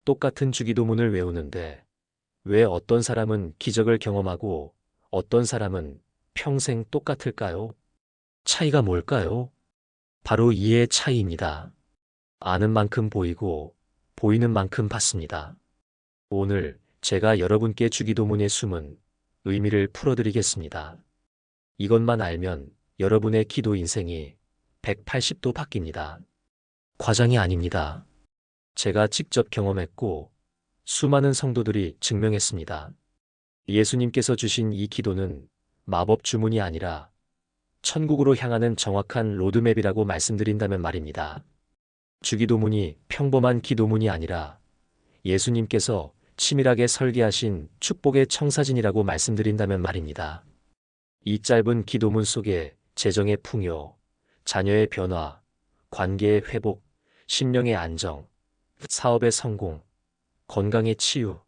똑같은 주기도문을 외우는데 왜 어떤 사람은 기적을 경험하고 어떤 사람은 평생 똑같을까요? 차이가 뭘까요? 바로 이해의 차이입니다. 아는 만큼 보이고 보이는 만큼 받습니다. 오늘 제가 여러분께 주기도문의 숨은 의미를 풀어드리겠습니다. 이것만 알면 여러분의 기도 인생이 180도 바뀝니다. 과장이 아닙니다. 제가 직접 경험했고 수많은 성도들이 증명했습니다. 예수님께서 주신 이 기도는 마법 주문이 아니라 천국으로 향하는 정확한 로드맵이라고 말씀드린다면 말입니다. 주기도문이 평범한 기도문이 아니라 예수님께서 치밀하게 설계하신 축복의 청사진이라고 말씀드린다면 말입니다. 이 짧은 기도문 속에 재정의 풍요, 자녀의 변화, 관계의 회복, 심령의 안정, 사업의 성공, 건강의 치유,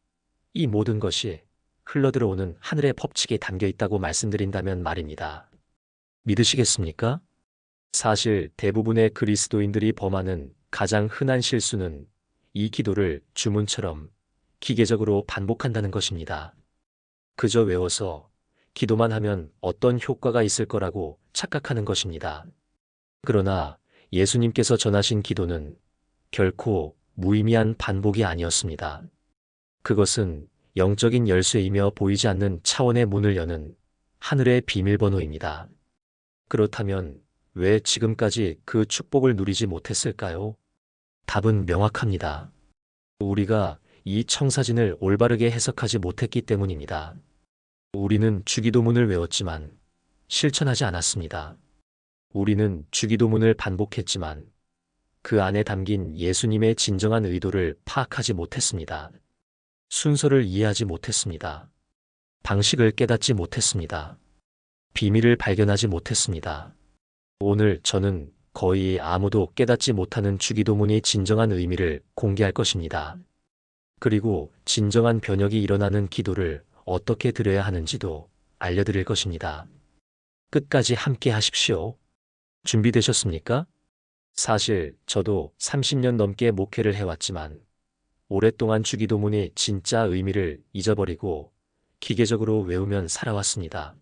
이 모든 것이 흘러들어오는 하늘의 법칙에 담겨 있다고 말씀드린다면 말입니다. 믿으시겠습니까? 사실 대부분의 그리스도인들이 범하는 가장 흔한 실수는 이 기도를 주문처럼 기계적으로 반복한다는 것입니다. 그저 외워서 기도만 하면 어떤 효과가 있을 거라고 착각하는 것입니다. 그러나 예수님께서 전하신 기도는 결코 무의미한 반복이 아니었습니다. 그것은 영적인 열쇠이며 보이지 않는 차원의 문을 여는 하늘의 비밀번호입니다. 그렇다면 왜 지금까지 그 축복을 누리지 못했을까요? 답은 명확합니다. 우리가 이 청사진을 올바르게 해석하지 못했기 때문입니다. 우리는 주기도문을 외웠지만 실천하지 않았습니다. 우리는 주기도문을 반복했지만 그 안에 담긴 예수님의 진정한 의도를 파악하지 못했습니다. 순서를 이해하지 못했습니다. 방식을 깨닫지 못했습니다. 비밀을 발견하지 못했습니다. 오늘 저는 거의 아무도 깨닫지 못하는 주기도문의 진정한 의미를 공개할 것입니다. 그리고 진정한 변혁이 일어나는 기도를 어떻게 드려야 하는지도 알려드릴 것입니다. 끝까지 함께 하십시오. 준비되셨습니까? 사실 저도 30년 넘게 목회를 해왔지만 오랫동안 주기도문의 진짜 의미를 잊어버리고 기계적으로 외우면 살아왔습니다.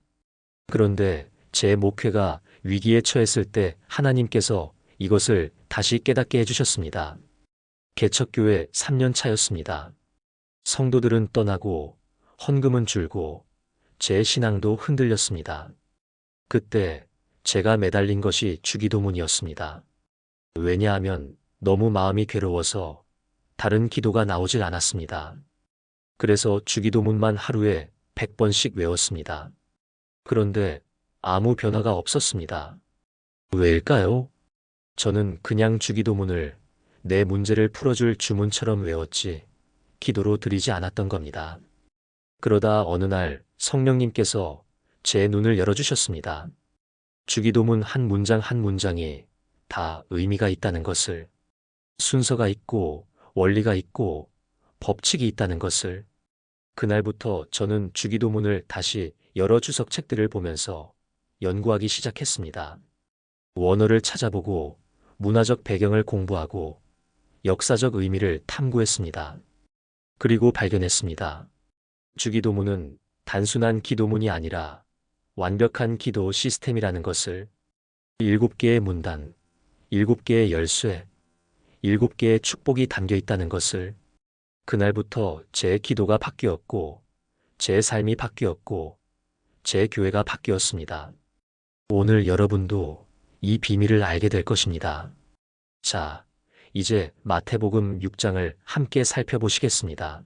그런데 제 목회가 위기에 처했을 때 하나님께서 이것을 다시 깨닫게 해주셨습니다. 개척교회 3년 차였습니다. 성도들은 떠나고 헌금은 줄고 제 신앙도 흔들렸습니다. 그때 제가 매달린 것이 주기도문이었습니다. 왜냐하면 너무 마음이 괴로워서 다른 기도가 나오질 않았습니다. 그래서 주기도문만 하루에 100번씩 외웠습니다. 그런데 아무 변화가 없었습니다. 왜일까요? 저는 그냥 주기도문을 내 문제를 풀어줄 주문처럼 외웠지 기도로 드리지 않았던 겁니다. 그러다 어느 날 성령님께서 제 눈을 열어주셨습니다. 주기도문 한 문장 한 문장이 다 의미가 있다는 것을, 순서가 있고 원리가 있고 법칙이 있다는 것을. 그날부터 저는 주기도문을 다시 여러 주석책들을 보면서 연구하기 시작했습니다. 원어를 찾아보고 문화적 배경을 공부하고 역사적 의미를 탐구했습니다. 그리고 발견했습니다. 주기도문은 단순한 기도문이 아니라 완벽한 기도 시스템이라는 것을. 7개의 문단, 7개의 열쇠, 7개의 축복이 담겨 있다는 것을. 그날부터 제 기도가 바뀌었고 제 삶이 바뀌었고 제 교회가 바뀌었습니다. 오늘 여러분도 이 비밀을 알게 될 것입니다. 자, 이제 마태복음 6장을 함께 살펴보시겠습니다.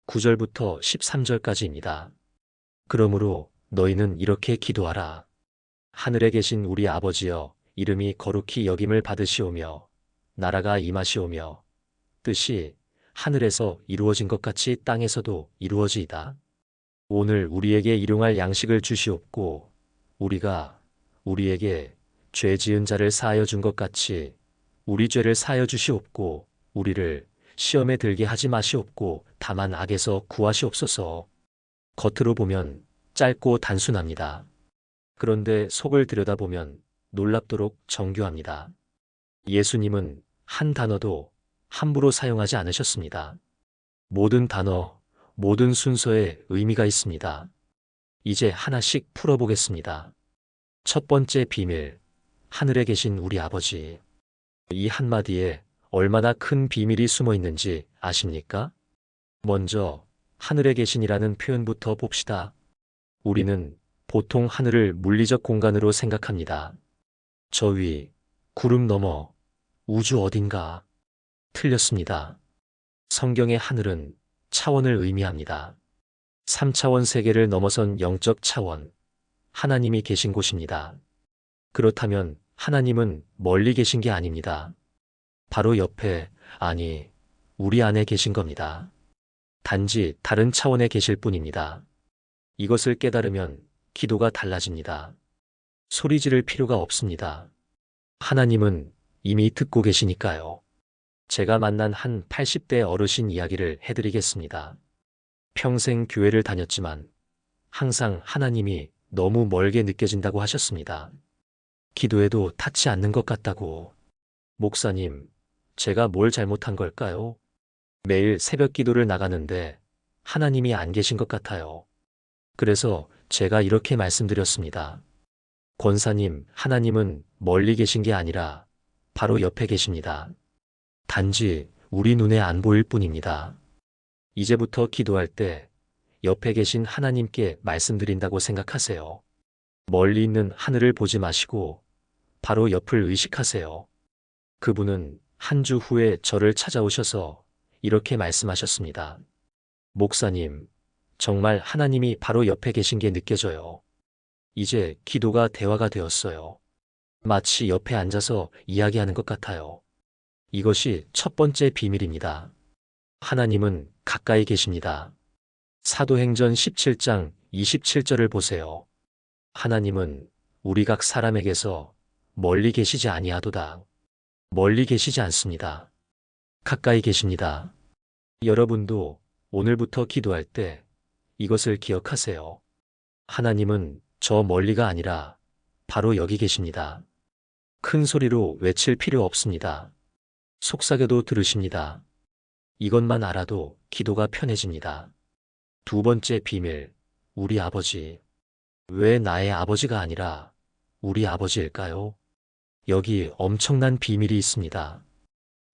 9절부터 13절까지입니다. 그러므로 너희는 이렇게 기도하라. 하늘에 계신 우리 아버지여, 이름이 거룩히 여김을 받으시오며 나라가 임하시오며 뜻이 하늘에서 이루어진 것 같이 땅에서도 이루어지이다. 오늘 우리에게 일용할 양식을 주시옵고 우리가 우리에게 죄 지은 자를 사하여 준 것 같이 우리 죄를 사하여 주시옵고 우리를 시험에 들게 하지 마시옵고 다만 악에서 구하시옵소서. 겉으로 보면 짧고 단순합니다. 그런데 속을 들여다보면 놀랍도록 정교합니다. 예수님은 한 단어도 함부로 사용하지 않으셨습니다. 모든 단어, 모든 순서에 의미가 있습니다. 이제 하나씩 풀어보겠습니다. 첫 번째 비밀, 하늘에 계신 우리 아버지. 이 한마디에 얼마나 큰 비밀이 숨어 있는지 아십니까? 먼저 하늘에 계신이라는 표현부터 봅시다. 우리는 보통 하늘을 물리적 공간으로 생각합니다. 저 위, 구름 너머, 우주 어딘가. 틀렸습니다. 성경의 하늘은 차원을 의미합니다. 3차원 세계를 넘어선 영적 차원, 하나님이 계신 곳입니다. 그렇다면 하나님은 멀리 계신 게 아닙니다. 바로 옆에, 아니, 우리 안에 계신 겁니다. 단지 다른 차원에 계실 뿐입니다. 이것을 깨달으면 기도가 달라집니다. 소리 지를 필요가 없습니다. 하나님은 이미 듣고 계시니까요. 제가 만난 한 80대 어르신 이야기를 해드리겠습니다. 평생 교회를 다녔지만 항상 하나님이 너무 멀게 느껴진다고 하셨습니다. 기도해도 닿지 않는 것 같다고. 목사님, 제가 뭘 잘못한 걸까요? 매일 새벽 기도를 나가는데 하나님이 안 계신 것 같아요. 그래서 제가 이렇게 말씀드렸습니다. 권사님, 하나님은 멀리 계신 게 아니라 바로 옆에 계십니다. 단지 우리 눈에 안 보일 뿐입니다. 이제부터 기도할 때 옆에 계신 하나님께 말씀드린다고 생각하세요. 멀리 있는 하늘을 보지 마시고 바로 옆을 의식하세요. 그분은 한 주 후에 저를 찾아오셔서 이렇게 말씀하셨습니다. 목사님, 정말 하나님이 바로 옆에 계신 게 느껴져요. 이제 기도가 대화가 되었어요. 마치 옆에 앉아서 이야기하는 것 같아요. 이것이 첫 번째 비밀입니다. 하나님은 가까이 계십니다. 사도행전 17장 27절을 보세요. 하나님은 우리 각 사람에게서 멀리 계시지 아니하도다. 멀리 계시지 않습니다. 가까이 계십니다. 여러분도 오늘부터 기도할 때 이것을 기억하세요. 하나님은 저 멀리가 아니라 바로 여기 계십니다. 큰 소리로 외칠 필요 없습니다. 속삭여도 들으십니다. 이것만 알아도 기도가 편해집니다. 두 번째 비밀, 우리 아버지. 왜 나의 아버지가 아니라 우리 아버지일까요? 여기 엄청난 비밀이 있습니다.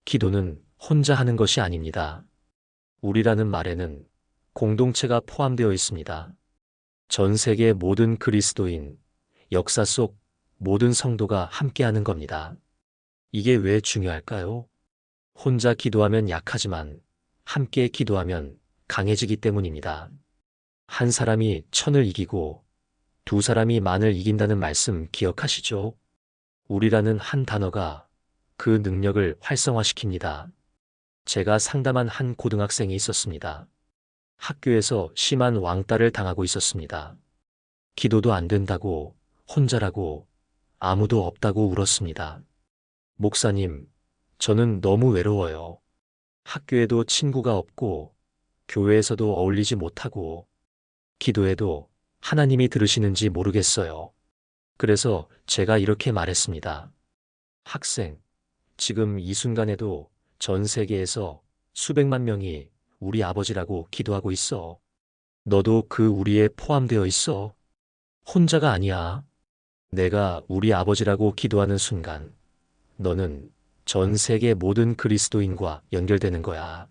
기도는 혼자 하는 것이 아닙니다. 우리라는 말에는 공동체가 포함되어 있습니다. 전 세계 모든 그리스도인, 역사 속 모든 성도가 함께하는 겁니다. 이게 왜 중요할까요? 혼자 기도하면 약하지만 함께 기도하면 강해지기 때문입니다. 한 사람이 천을 이기고 두 사람이 만을 이긴다는 말씀 기억하시죠? 우리라는 한 단어가 그 능력을 활성화시킵니다. 제가 상담한 한 고등학생이 있었습니다. 학교에서 심한 왕따를 당하고 있었습니다. 기도도 안 된다고, 혼자라고, 아무도 없다고 울었습니다. 목사님, 저는 너무 외로워요. 학교에도 친구가 없고, 교회에서도 어울리지 못하고, 기도해도 하나님이 들으시는지 모르겠어요. 그래서 제가 이렇게 말했습니다. 학생, 지금 이 순간에도 전 세계에서 수백만 명이 우리 아버지라고 기도하고 있어. 너도 그 우리에 포함되어 있어. 혼자가 아니야. 내가 우리 아버지라고 기도하는 순간, 너는 전 세계 모든 그리스도인과 연결되는 거야.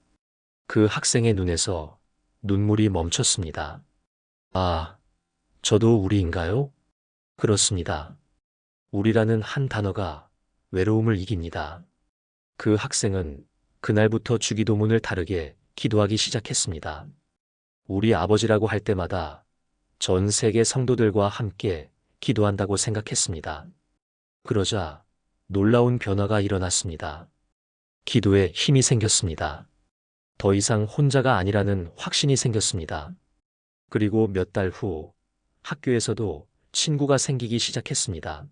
그 학생의 눈에서 눈물이 멈췄습니다. 아, 저도 우리인가요? 그렇습니다. 우리라는 한 단어가 외로움을 이깁니다. 그 학생은 그날부터 주기도문을 다르게 기도하기 시작했습니다. 우리 아버지라고 할 때마다 전 세계 성도들과 함께 기도한다고 생각했습니다. 그러자 놀라운 변화가 일어났습니다. 기도에 힘이 생겼습니다. 더 이상 혼자가 아니라는 확신이 생겼습니다. 그리고 몇 달 후 학교에서도 친구가 생기기 시작했습니다.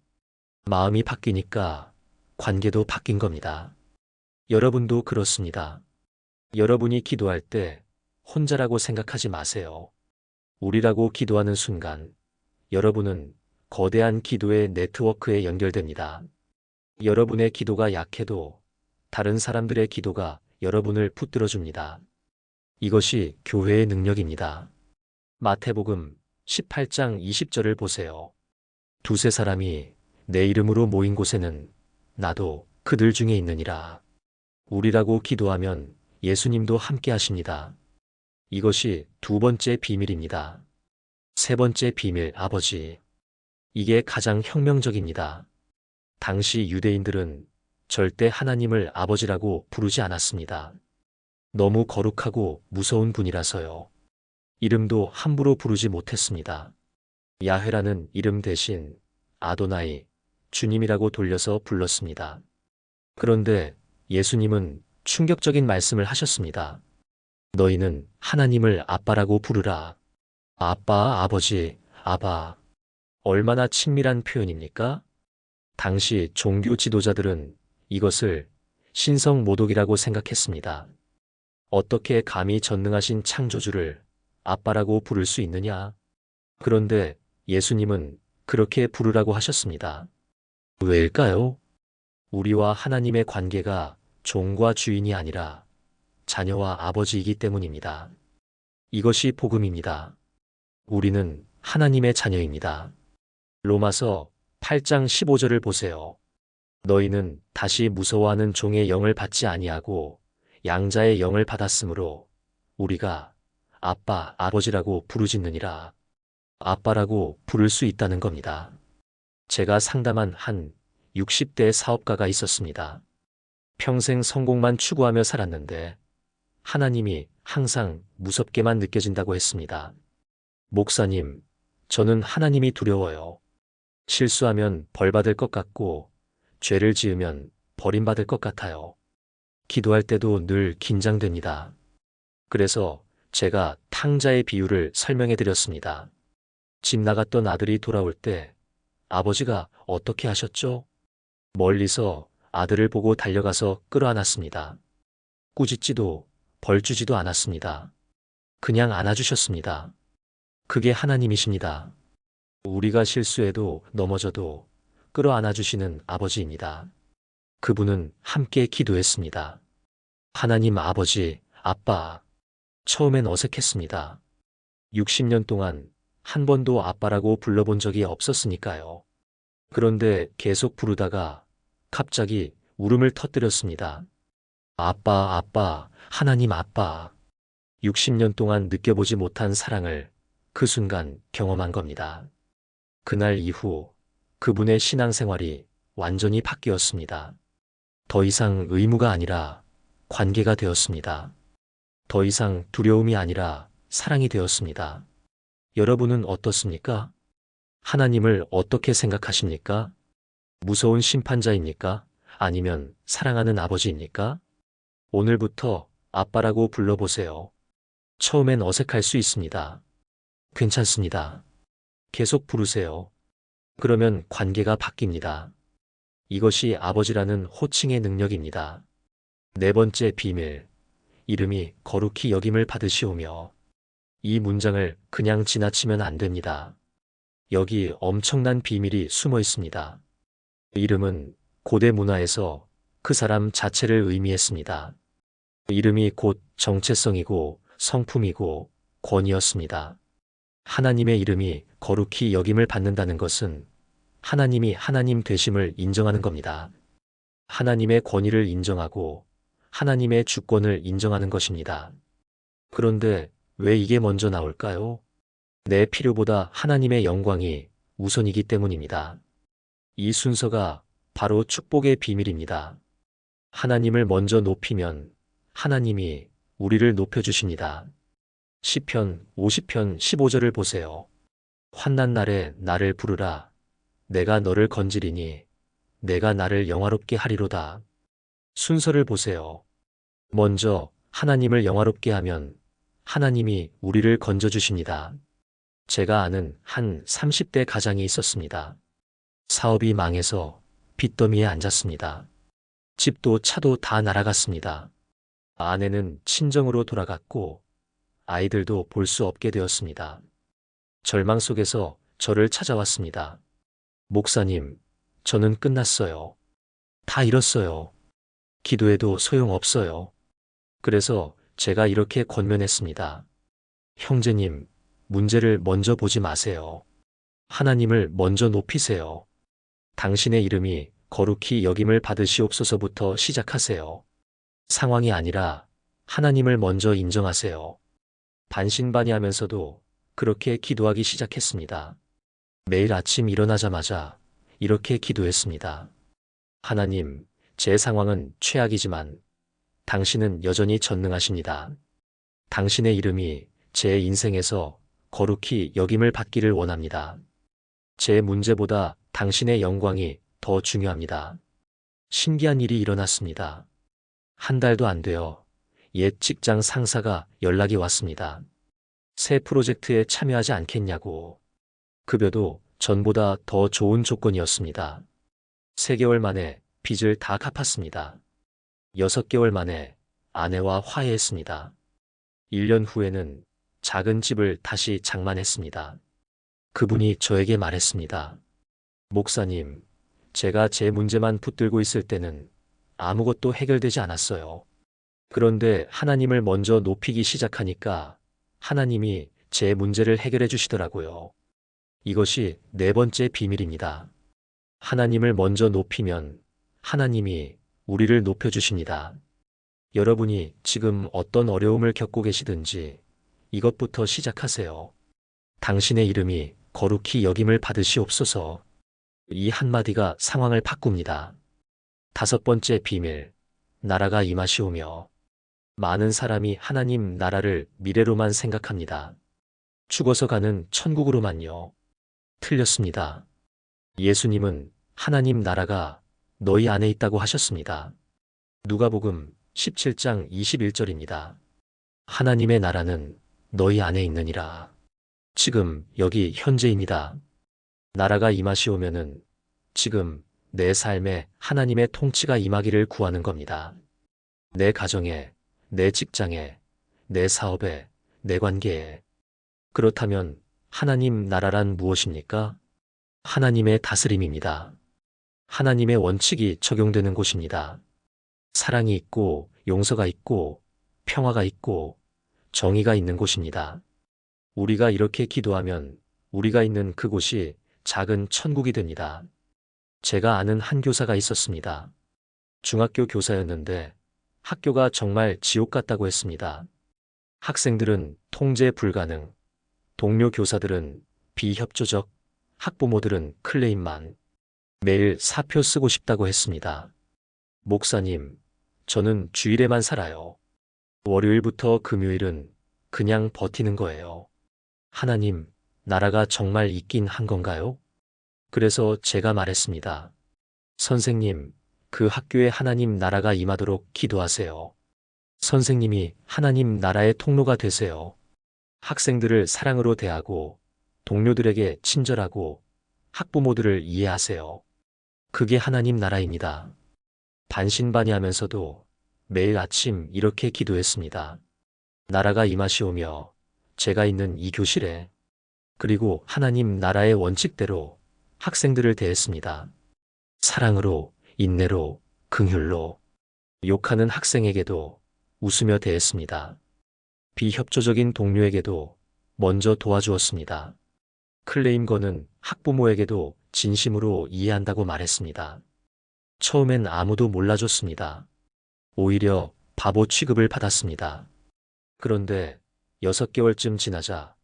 마음이 바뀌니까 관계도 바뀐 겁니다. 여러분도 그렇습니다. 여러분이 기도할 때 혼자라고 생각하지 마세요. 우리라고 기도하는 순간 여러분은 거대한 기도의 네트워크에 연결됩니다. 여러분의 기도가 약해도 다른 사람들의 기도가 여러분을 붙들어 줍니다. 이것이 교회의 능력입니다. 마태복음 18장 20절을 보세요. 두세 사람이 내 이름으로 모인 곳에는 나도 그들 중에 있느니라. 우리라고 기도하면 예수님도 함께 하십니다. 이것이 두 번째 비밀입니다. 세 번째 비밀, 아버지. 이게 가장 혁명적입니다. 당시 유대인들은 절대 하나님을 아버지라고 부르지 않았습니다. 너무 거룩하고 무서운 분이라서요. 이름도 함부로 부르지 못했습니다. 야훼라는 이름 대신 아도나이, 주님이라고 돌려서 불렀습니다. 그런데 예수님은 충격적인 말씀을 하셨습니다. 너희는 하나님을 아빠라고 부르라. 아빠, 아버지, 아바. 얼마나 친밀한 표현입니까? 당시 종교 지도자들은 이것을 신성모독이라고 생각했습니다. 어떻게 감히 전능하신 창조주를 아빠라고 부를 수 있느냐? 그런데 예수님은 그렇게 부르라고 하셨습니다. 왜일까요? 우리와 하나님의 관계가 종과 주인이 아니라 자녀와 아버지이기 때문입니다. 이것이 복음입니다. 우리는 하나님의 자녀입니다. 로마서 8장 15절을 보세요. 너희는 다시 무서워하는 종의 영을 받지 아니하고 양자의 영을 받았으므로 우리가 아빠, 아버지라고 부르짖느니라. 아빠라고 부를 수 있다는 겁니다. 제가 상담한 한 60대 사업가가 있었습니다. 평생 성공만 추구하며 살았는데 하나님이 항상 무섭게만 느껴진다고 했습니다. 목사님, 저는 하나님이 두려워요. 실수하면 벌받을 것 같고 죄를 지으면 버림받을 것 같아요. 기도할 때도 늘 긴장됩니다. 그래서 제가 탕자의 비유를 설명해 드렸습니다. 집 나갔던 아들이 돌아올 때 아버지가 어떻게 하셨죠? 멀리서 아들을 보고 달려가서 끌어안았습니다. 꾸짖지도 벌주지도 않았습니다. 그냥 안아주셨습니다. 그게 하나님이십니다. 우리가 실수해도 넘어져도 끌어안아주시는 아버지입니다. 그분은 함께 기도했습니다. 하나님 아버지, 아빠. 처음엔 어색했습니다. 60년 동안 한 번도 아빠라고 불러본 적이 없었으니까요. 그런데 계속 부르다가 갑자기 울음을 터뜨렸습니다. 아빠, 아빠, 하나님 아빠. 60년 동안 느껴보지 못한 사랑을 그 순간 경험한 겁니다. 그날 이후 그분의 신앙생활이 완전히 바뀌었습니다. 더 이상 의무가 아니라 관계가 되었습니다. 더 이상 두려움이 아니라 사랑이 되었습니다. 여러분은 어떻습니까? 하나님을 어떻게 생각하십니까? 무서운 심판자입니까? 아니면 사랑하는 아버지입니까? 오늘부터 아빠라고 불러보세요. 처음엔 어색할 수 있습니다. 괜찮습니다. 계속 부르세요. 그러면 관계가 바뀝니다. 이것이 아버지라는 호칭의 능력입니다. 네 번째 비밀. 이름이 거룩히 여김을 받으시오며. 이 문장을 그냥 지나치면 안 됩니다. 여기 엄청난 비밀이 숨어 있습니다. 이름은 고대 문화에서 그 사람 자체를 의미했습니다. 이름이 곧 정체성이고 성품이고 권위였습니다. 하나님의 이름이 거룩히 여김을 받는다는 것은 하나님이 하나님 되심을 인정하는 겁니다. 하나님의 권위를 인정하고 하나님의 주권을 인정하는 것입니다. 그런데 왜 이게 먼저 나올까요? 내 필요보다 하나님의 영광이 우선이기 때문입니다. 이 순서가 바로 축복의 비밀입니다. 하나님을 먼저 높이면 하나님이 우리를 높여주십니다. 시편 50편 15절을 보세요. 환난 날에 나를 부르라. 내가 너를 건지리니 내가 나를 영화롭게 하리로다. 순서를 보세요. 먼저 하나님을 영화롭게 하면 하나님이 우리를 건져주십니다. 제가 아는 한 30대 가장이 있었습니다. 사업이 망해서 빚더미에 앉았습니다. 집도 차도 다 날아갔습니다. 아내는 친정으로 돌아갔고 아이들도 볼 수 없게 되었습니다. 절망 속에서 저를 찾아왔습니다. 목사님, 저는 끝났어요. 다 잃었어요. 기도해도 소용없어요. 그래서 제가 이렇게 권면했습니다. 형제님, 문제를 먼저 보지 마세요. 하나님을 먼저 높이세요. 당신의 이름이 거룩히 여김을 받으시옵소서부터 시작하세요. 상황이 아니라 하나님을 먼저 인정하세요. 반신반의하면서도 그렇게 기도하기 시작했습니다. 매일 아침 일어나자마자 이렇게 기도했습니다. 하나님, 제 상황은 최악이지만 당신은 여전히 전능하십니다. 당신의 이름이 제 인생에서 거룩히 여김을 받기를 원합니다. 제 문제보다 당신의 영광이 더 중요합니다. 신기한 일이 일어났습니다. 한 달도 안 되어 옛 직장 상사가 연락이 왔습니다. 새 프로젝트에 참여하지 않겠냐고. 급여도 전보다 더 좋은 조건이었습니다. 3개월 만에 빚을 다 갚았습니다. 6개월 만에 아내와 화해했습니다. 1년 후에는 작은 집을 다시 장만했습니다. 그분이 저에게 말했습니다. 목사님, 제가 제 문제만 붙들고 있을 때는 아무것도 해결되지 않았어요. 그런데 하나님을 먼저 높이기 시작하니까 하나님이 제 문제를 해결해 주시더라고요. 이것이 4번째 비밀입니다. 하나님을 먼저 높이면 하나님이 우리를 높여주십니다. 여러분이 지금 어떤 어려움을 겪고 계시든지 이것부터 시작하세요. 당신의 이름이 거룩히 여김을 받으시옵소서. 이 한마디가 상황을 바꿉니다. 5번째 비밀, 나라가 임하시오며. 많은 사람이 하나님 나라를 미래로만 생각합니다. 죽어서 가는 천국으로만요. 틀렸습니다. 예수님은 하나님 나라가 너희 안에 있다고 하셨습니다. 누가복음 17장 21절입니다. 하나님의 나라는 너희 안에 있느니라. 지금 여기 현재입니다. 나라가 임하시오면은 지금 내 삶에 하나님의 통치가 임하기를 구하는 겁니다. 내 가정에, 내 직장에, 내 사업에, 내 관계에. 그렇다면 하나님 나라란 무엇입니까? 하나님의 다스림입니다. 하나님의 원칙이 적용되는 곳입니다. 사랑이 있고 용서가 있고 평화가 있고 정의가 있는 곳입니다. 우리가 이렇게 기도하면 우리가 있는 그곳이 작은 천국이 됩니다. 제가 아는 한 교사가 있었습니다. 중학교 교사였는데 학교가 정말 지옥 같다고 했습니다. 학생들은 통제 불가능, 동료 교사들은 비협조적, 학부모들은 클레임만, 매일 사표 쓰고 싶다고 했습니다. 목사님, 저는 주일에만 살아요. 월요일부터 금요일은 그냥 버티는 거예요. 하나님, 나라가 정말 있긴 한 건가요? 그래서 제가 말했습니다. 선생님, 그 학교에 하나님 나라가 임하도록 기도하세요. 선생님이 하나님 나라의 통로가 되세요. 학생들을 사랑으로 대하고 동료들에게 친절하고 학부모들을 이해하세요. 그게 하나님 나라입니다. 반신반의하면서도 매일 아침 이렇게 기도했습니다. 나라가 임하시오며 제가 있는 이 교실에, 그리고 하나님 나라의 원칙대로 학생들을 대했습니다. 사랑으로, 인내로, 긍휼로. 욕하는 학생에게도 웃으며 대했습니다. 비협조적인 동료에게도 먼저 도와주었습니다. 클레임 거는 학부모에게도 진심으로 이해한다고 말했습니다. 처음엔 아무도 몰라줬습니다. 오히려 바보 취급을 받았습니다. 그런데 6개월쯤 지나자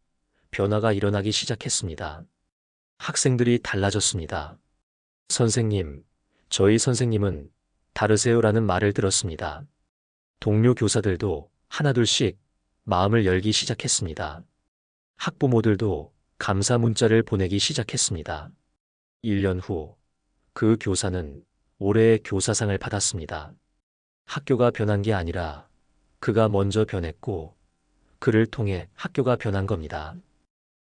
변화가 일어나기 시작했습니다. 학생들이 달라졌습니다. 선생님, 저희 선생님은 다르세요라는 말을 들었습니다. 동료 교사들도 하나둘씩 마음을 열기 시작했습니다. 학부모들도 감사 문자를 보내기 시작했습니다. 1년 후, 그 교사는 올해의 교사상을 받았습니다. 학교가 변한 게 아니라 그가 먼저 변했고, 그를 통해 학교가 변한 겁니다.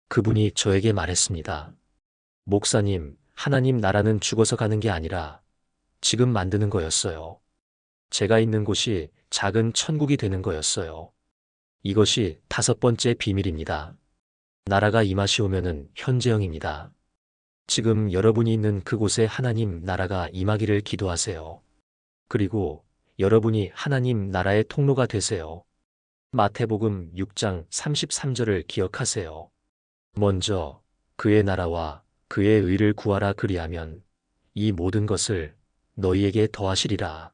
그분이 저에게 말했습니다. 목사님, 하나님 나라는 죽어서 가는 게 아니라 지금 만드는 거였어요. 제가 있는 곳이 작은 천국이 되는 거였어요. 이것이 5번째 비밀입니다. 나라가 임하시오면은 현재형입니다. 지금 여러분이 있는 그곳에 하나님 나라가 임하기를 기도하세요. 그리고 여러분이 하나님 나라의 통로가 되세요. 마태복음 6장 33절을 기억하세요. 먼저 그의 나라와 그의 의를 구하라 그리하면 이 모든 것을 너희에게 더하시리라.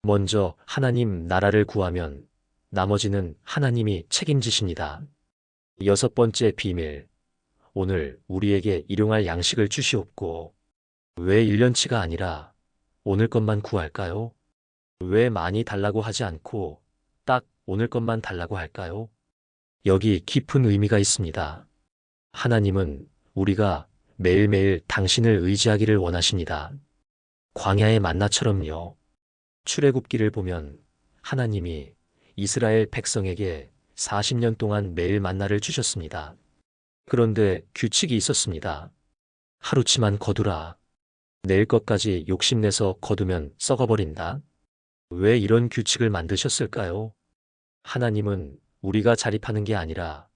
먼저 하나님 나라를 구하면 나머지는 하나님이 책임지십니다. 여섯 번째 비밀. 오늘 우리에게 일용할 양식을 주시옵고. 왜 1년치가 아니라 오늘 것만 구할까요? 왜 많이 달라고 하지 않고 딱 오늘 것만 달라고 할까요? 여기 깊은 의미가 있습니다. 하나님은 우리가 매일매일 당신을 의지하기를 원하십니다. 광야의 만나처럼요. 출애굽기를 보면 하나님이 이스라엘 백성에게 40년 동안 매일 만나를 주셨습니다. 그런데 규칙이 있었습니다. 하루치만 거두라. 내일 것까지 욕심내서 거두면 썩어버린다. 왜 이런 규칙을 만드셨을까요? 하나님은 우리가 자립하는 게 아니라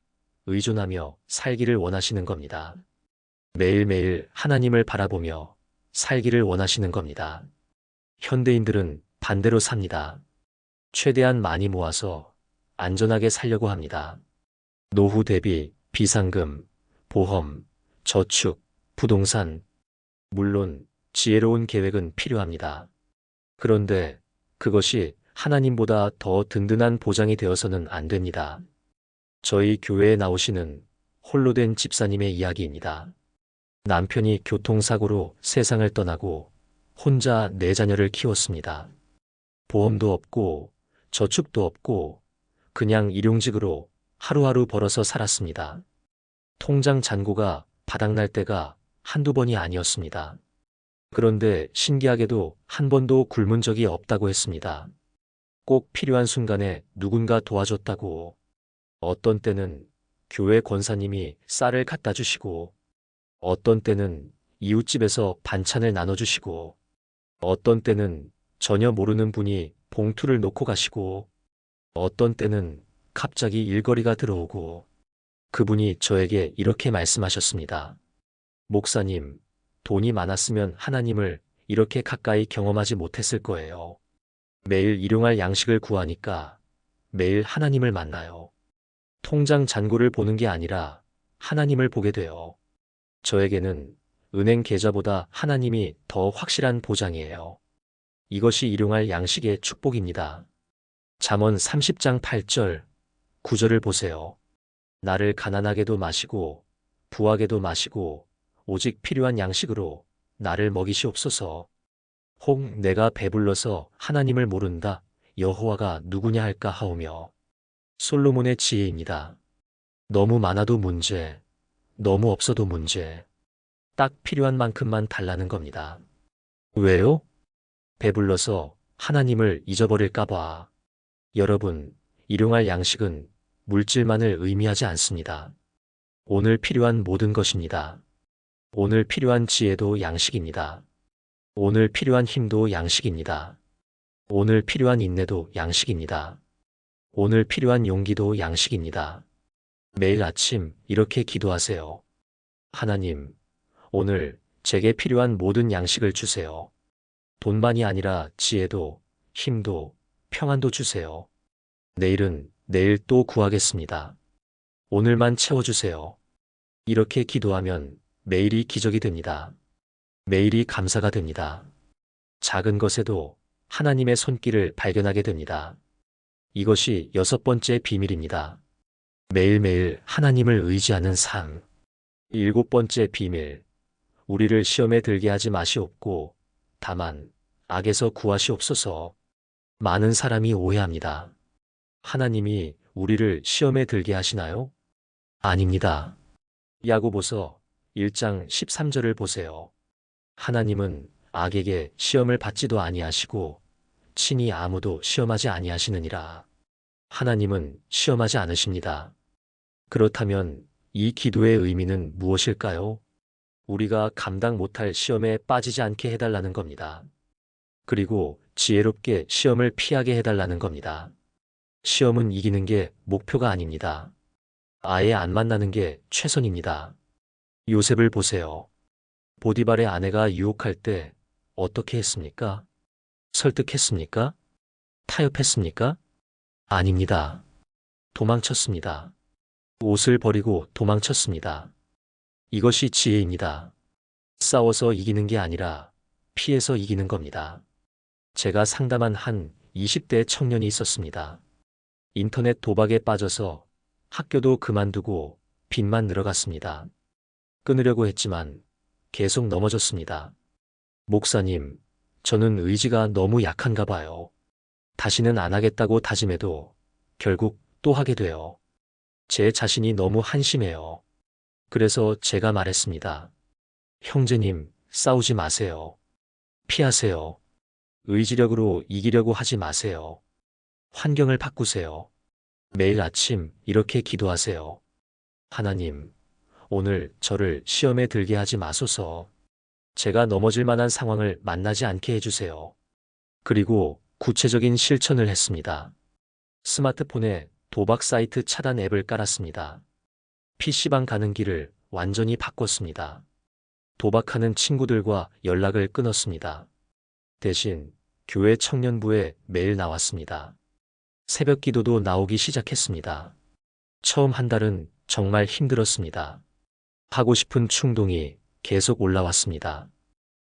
의존하며 살기를 원하시는 겁니다. 매일매일 하나님을 바라보며 살기를 원하시는 겁니다. 현대인들은 반대로 삽니다. 최대한 많이 모아서 안전하게 살려고 합니다. 노후 대비, 비상금, 보험, 저축, 부동산, 물론 지혜로운 계획은 필요합니다. 그런데 그것이 하나님보다 더 든든한 보장이 되어서는 안 됩니다. 저희 교회에 나오시는 홀로 된 집사님의 이야기입니다. 남편이 교통사고로 세상을 떠나고 혼자 네 자녀를 키웠습니다. 보험도 없고 저축도 없고 그냥 일용직으로 하루하루 벌어서 살았습니다. 통장 잔고가 바닥날 때가 한두 번이 아니었습니다. 그런데 신기하게도 한 번도 굶은 적이 없다고 했습니다. 꼭 필요한 순간에 누군가 도와줬다고. 어떤 때는 교회 권사님이 쌀을 갖다 주시고, 어떤 때는 이웃집에서 반찬을 나눠주시고, 어떤 때는 전혀 모르는 분이 봉투를 놓고 가시고, 어떤 때는 갑자기 일거리가 들어오고, 그분이 저에게 이렇게 말씀하셨습니다. 목사님, 돈이 많았으면 하나님을 이렇게 가까이 경험하지 못했을 거예요. 매일 일용할 양식을 구하니까 매일 하나님을 만나요. 통장 잔고를 보는 게 아니라 하나님을 보게 돼요. 저에게는 은행 계좌보다 하나님이 더 확실한 보장이에요. 이것이 일용할 양식의 축복입니다. 잠언 30장 8절, 9절을 보세요. 나를 가난하게도 마시고 부하게도 마시고 오직 필요한 양식으로 나를 먹이시옵소서. 혹 내가 배불러서 하나님을 모른다. 여호와가 누구냐 할까 하오며. 솔로몬의 지혜입니다. 너무 많아도 문제, 너무 없어도 문제. 딱 필요한 만큼만 달라는 겁니다. 왜요? 배불러서 하나님을 잊어버릴까 봐. 여러분, 일용할 양식은 물질만을 의미하지 않습니다. 오늘 필요한 모든 것입니다. 오늘 필요한 지혜도 양식입니다. 오늘 필요한 힘도 양식입니다. 오늘 필요한 인내도 양식입니다. 오늘 필요한 용기도 양식입니다. 매일 아침 이렇게 기도하세요. 하나님, 오늘 제게 필요한 모든 양식을 주세요. 돈만이 아니라 지혜도, 힘도, 평안도 주세요. 내일은 내일 또 구하겠습니다. 오늘만 채워주세요. 이렇게 기도하면 매일이 기적이 됩니다. 매일이 감사가 됩니다. 작은 것에도 하나님의 손길을 발견하게 됩니다. 이것이 여섯 번째 비밀입니다. 매일매일 하나님을 의지하는 삶. 일곱 번째 비밀. 우리를 시험에 들게 하지 마시옵고 다만 악에서 구하시옵소서. 많은 사람이 오해합니다. 하나님이 우리를 시험에 들게 하시나요? 아닙니다. 야고보서 1장 13절을 보세요. 하나님은 악에게 시험을 받지도 아니하시고 친히 아무도 시험하지 아니하시느니라. 하나님은 시험하지 않으십니다. 그렇다면 이 기도의 의미는 무엇일까요? 우리가 감당 못할 시험에 빠지지 않게 해달라는 겁니다. 그리고 지혜롭게 시험을 피하게 해달라는 겁니다. 시험은 이기는 게 목표가 아닙니다. 아예 안 만나는 게 최선입니다. 요셉을 보세요. 보디발의 아내가 유혹할 때 어떻게 했습니까? 설득했습니까? 타협했습니까? 아닙니다. 도망쳤습니다. 옷을 버리고 도망쳤습니다. 이것이 지혜입니다. 싸워서 이기는 게 아니라 피해서 이기는 겁니다. 제가 상담한 한 20대 청년이 있었습니다. 인터넷 도박에 빠져서 학교도 그만두고 빚만 늘어갔습니다. 끊으려고 했지만 계속 넘어졌습니다. 목사님, 저는 의지가 너무 약한가 봐요. 다시는 안 하겠다고 다짐해도 결국 또 하게 돼요. 제 자신이 너무 한심해요. 그래서 제가 말했습니다. 형제님, 싸우지 마세요. 피하세요. 의지력으로 이기려고 하지 마세요. 환경을 바꾸세요. 매일 아침 이렇게 기도하세요. 하나님, 오늘 저를 시험에 들게 하지 마소서. 제가 넘어질 만한 상황을 만나지 않게 해주세요. 그리고 구체적인 실천을 했습니다. 스마트폰에 도박 사이트 차단 앱을 깔았습니다. PC방 가는 길을 완전히 바꿨습니다. 도박하는 친구들과 연락을 끊었습니다. 대신 교회 청년부에 매일 나왔습니다. 새벽 기도도 나오기 시작했습니다. 처음 한 달은 정말 힘들었습니다. 하고 싶은 충동이 계속 올라왔습니다.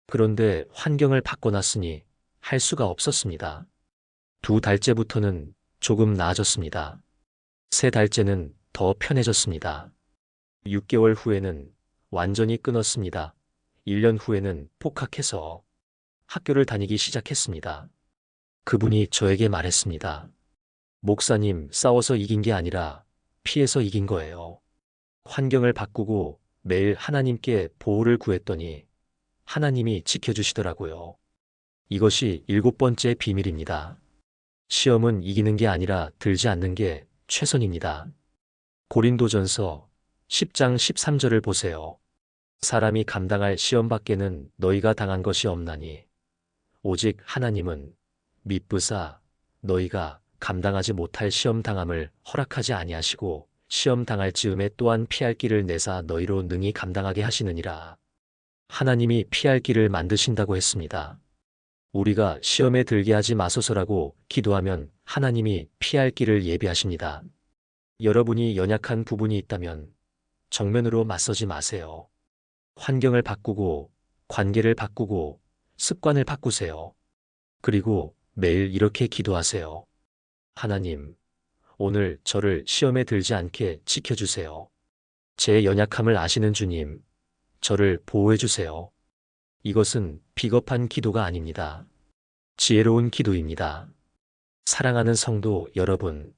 그런데 환경을 바꿔놨으니 할 수가 없었습니다. 2달째부터는 조금 나아졌습니다. 3달째는 더 편해졌습니다. 6개월 후에는 완전히 끊었습니다. 1년 후에는 폭학해서 학교를 다니기 시작했습니다. 그분이 저에게 말했습니다. 목사님, 싸워서 이긴 게 아니라 피해서 이긴 거예요. 환경을 바꾸고 매일 하나님께 보호를 구했더니 하나님이 지켜주시더라고요. 이것이 7번째 비밀입니다. 시험은 이기는 게 아니라 들지 않는 게 최선입니다. 고린도전서 10장 13절을 보세요. 사람이 감당할 시험 밖에는 너희가 당한 것이 없나니 오직 하나님은 미쁘사 너희가 감당하지 못할 시험 당함을 허락하지 아니하시고 시험 당할 즈음에 또한 피할 길을 내사 너희로 능히 감당하게 하시느니라. 하나님이 피할 길을 만드신다고 했습니다. 우리가 시험에 들게 하지 마소서라고 기도하면 하나님이 피할 길을 예비하십니다. 여러분이 연약한 부분이 있다면 정면으로 맞서지 마세요. 환경을 바꾸고 관계를 바꾸고 습관을 바꾸세요. 그리고 매일 이렇게 기도하세요. 하나님, 오늘 저를 시험에 들지 않게 지켜주세요. 제 연약함을 아시는 주님, 저를 보호해주세요. 이것은 비겁한 기도가 아닙니다. 지혜로운 기도입니다. 사랑하는 성도 여러분,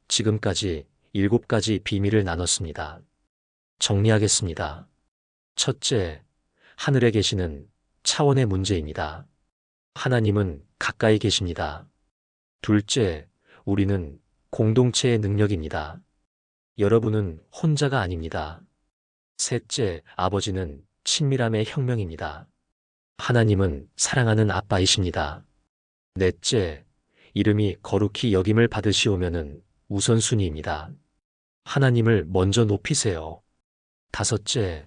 지금까지 7가지 비밀을 나눴습니다. 정리하겠습니다. 첫째, 하늘에 계시는 차원의 문제입니다. 하나님은 가까이 계십니다. 둘째, 우리는 공동체의 능력입니다. 여러분은 혼자가 아닙니다. 셋째, 아버지는 친밀함의 혁명입니다. 하나님은 사랑하는 아빠이십니다. 넷째, 이름이 거룩히 여김을 받으시오면은 우선순위입니다. 하나님을 먼저 높이세요. 다섯째,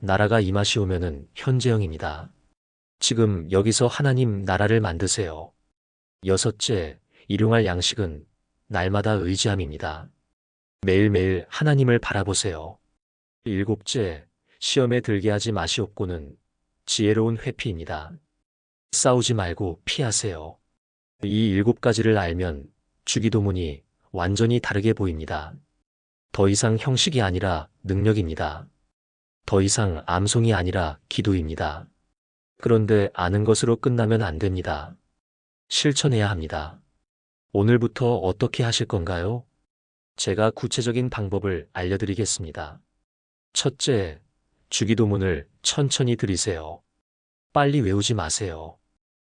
나라가 임하시오면은 현재형입니다. 지금 여기서 하나님 나라를 만드세요. 여섯째, 일용할 양식은 날마다 의지함입니다. 매일매일 하나님을 바라보세요. 일곱째, 시험에 들게 하지 마시옵고는 지혜로운 회피입니다. 싸우지 말고 피하세요. 이 7가지를 알면 주기도문이 완전히 다르게 보입니다. 더 이상 형식이 아니라 능력입니다. 더 이상 암송이 아니라 기도입니다. 그런데 아는 것으로 끝나면 안 됩니다. 실천해야 합니다. 오늘부터 어떻게 하실 건가요? 제가 구체적인 방법을 알려드리겠습니다. 첫째, 주기도문을 천천히 들이세요. 빨리 외우지 마세요.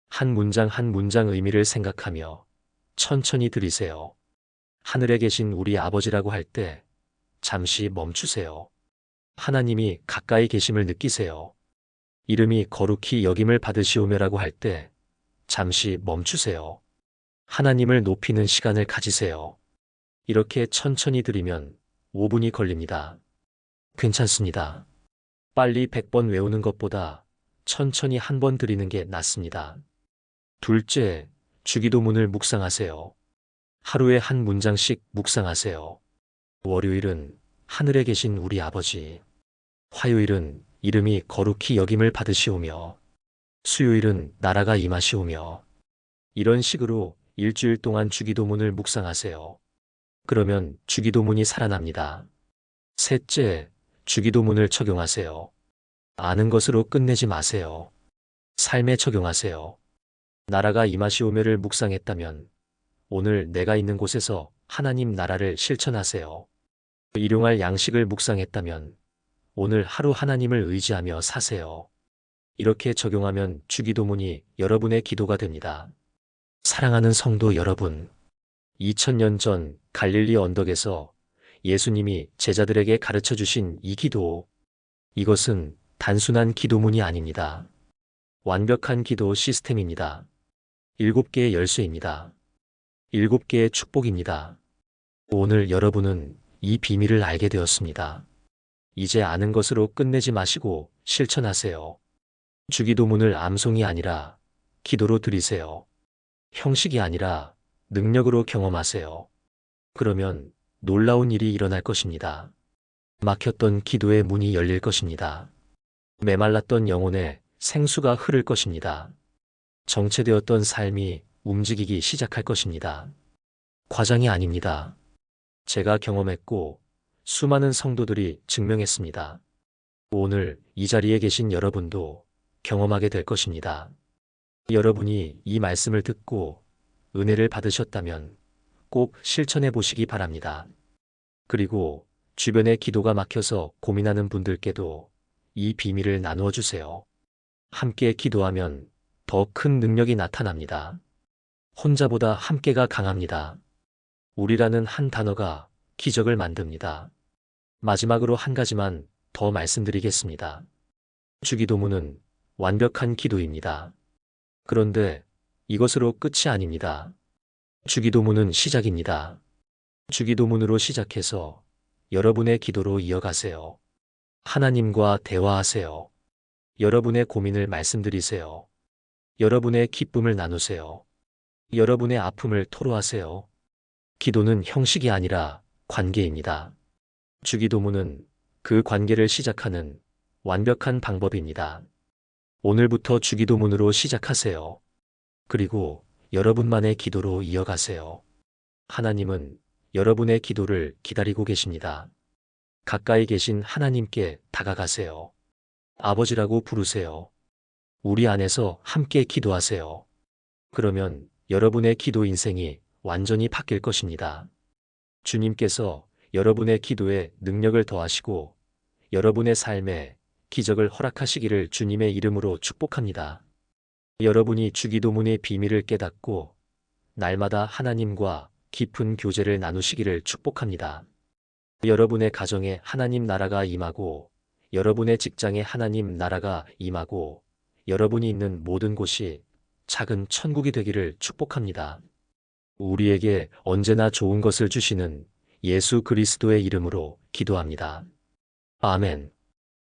한 문장 한 문장 의미를 생각하며 천천히 들이세요. 하늘에 계신 우리 아버지라고 할 때 잠시 멈추세요. 하나님이 가까이 계심을 느끼세요. 이름이 거룩히 여김을 받으시오며라고 할 때 잠시 멈추세요. 하나님을 높이는 시간을 가지세요. 이렇게 천천히 들이면 5분이 걸립니다. 괜찮습니다. 빨리 100번 외우는 것보다 천천히 한 번 들이는 게 낫습니다. 둘째, 주기도문을 묵상하세요. 하루에 한 문장씩 묵상하세요. 월요일은 하늘에 계신 우리 아버지. 화요일은 이름이 거룩히 여김을 받으시오며. 수요일은 나라가 임하시오며. 이런 식으로 일주일 동안 주기도문을 묵상하세요. 그러면 주기도문이 살아납니다. 셋째, 주기도문을 적용하세요. 아는 것으로 끝내지 마세요. 삶에 적용하세요. 나라가 임하시오며를 묵상했다면 오늘 내가 있는 곳에서 하나님 나라를 실천하세요. 일용할 양식을 묵상했다면 오늘 하루 하나님을 의지하며 사세요. 이렇게 적용하면 주기도문이 여러분의 기도가 됩니다. 사랑하는 성도 여러분, 2000년 전 갈릴리 언덕에서 예수님이 제자들에게 가르쳐 주신 이 기도, 이것은 단순한 기도문이 아닙니다. 완벽한 기도 시스템입니다. 7개의 열쇠입니다. 7개의 축복입니다. 오늘 여러분은 이 비밀을 알게 되었습니다. 이제 아는 것으로 끝내지 마시고 실천하세요. 주기도문을 암송이 아니라 기도로 드리세요. 형식이 아니라 능력으로 경험하세요. 그러면 놀라운 일이 일어날 것입니다. 막혔던 기도의 문이 열릴 것입니다. 메말랐던 영혼에 생수가 흐를 것입니다. 정체되었던 삶이 움직이기 시작할 것입니다. 과장이 아닙니다. 제가 경험했고 수많은 성도들이 증명했습니다. 오늘 이 자리에 계신 여러분도 경험하게 될 것입니다. 여러분이 이 말씀을 듣고 은혜를 받으셨다면 꼭 실천해 보시기 바랍니다. 그리고 주변에 기도가 막혀서 고민하는 분들께도 이 비밀을 나누어 주세요. 함께 기도하면 더 큰 능력이 나타납니다. 혼자보다 함께가 강합니다. 우리라는 한 단어가 기적을 만듭니다. 마지막으로 한 가지만 더 말씀드리겠습니다. 주기도문은 완벽한 기도입니다. 그런데 이것으로 끝이 아닙니다. 주기도문은 시작입니다. 주기도문으로 시작해서 여러분의 기도로 이어가세요. 하나님과 대화하세요. 여러분의 고민을 말씀드리세요. 여러분의 기쁨을 나누세요. 여러분의 아픔을 토로하세요. 기도는 형식이 아니라 관계입니다. 주기도문은 그 관계를 시작하는 완벽한 방법입니다. 오늘부터 주기도문으로 시작하세요. 그리고 여러분만의 기도로 이어가세요. 하나님은 여러분의 기도를 기다리고 계십니다. 가까이 계신 하나님께 다가가세요. 아버지라고 부르세요. 우리 안에서 함께 기도하세요. 그러면 여러분의 기도 인생이 완전히 바뀔 것입니다. 주님께서 여러분의 기도에 능력을 더하시고 여러분의 삶에 기적을 허락하시기를 주님의 이름으로 축복합니다. 여러분이 주기도문의 비밀을 깨닫고 날마다 하나님과 깊은 교제를 나누시기를 축복합니다. 여러분의 가정에 하나님 나라가 임하고 여러분의 직장에 하나님 나라가 임하고 여러분이 있는 모든 곳이 작은 천국이 되기를 축복합니다. 우리에게 언제나 좋은 것을 주시는 예수 그리스도의 이름으로 기도합니다. 아멘.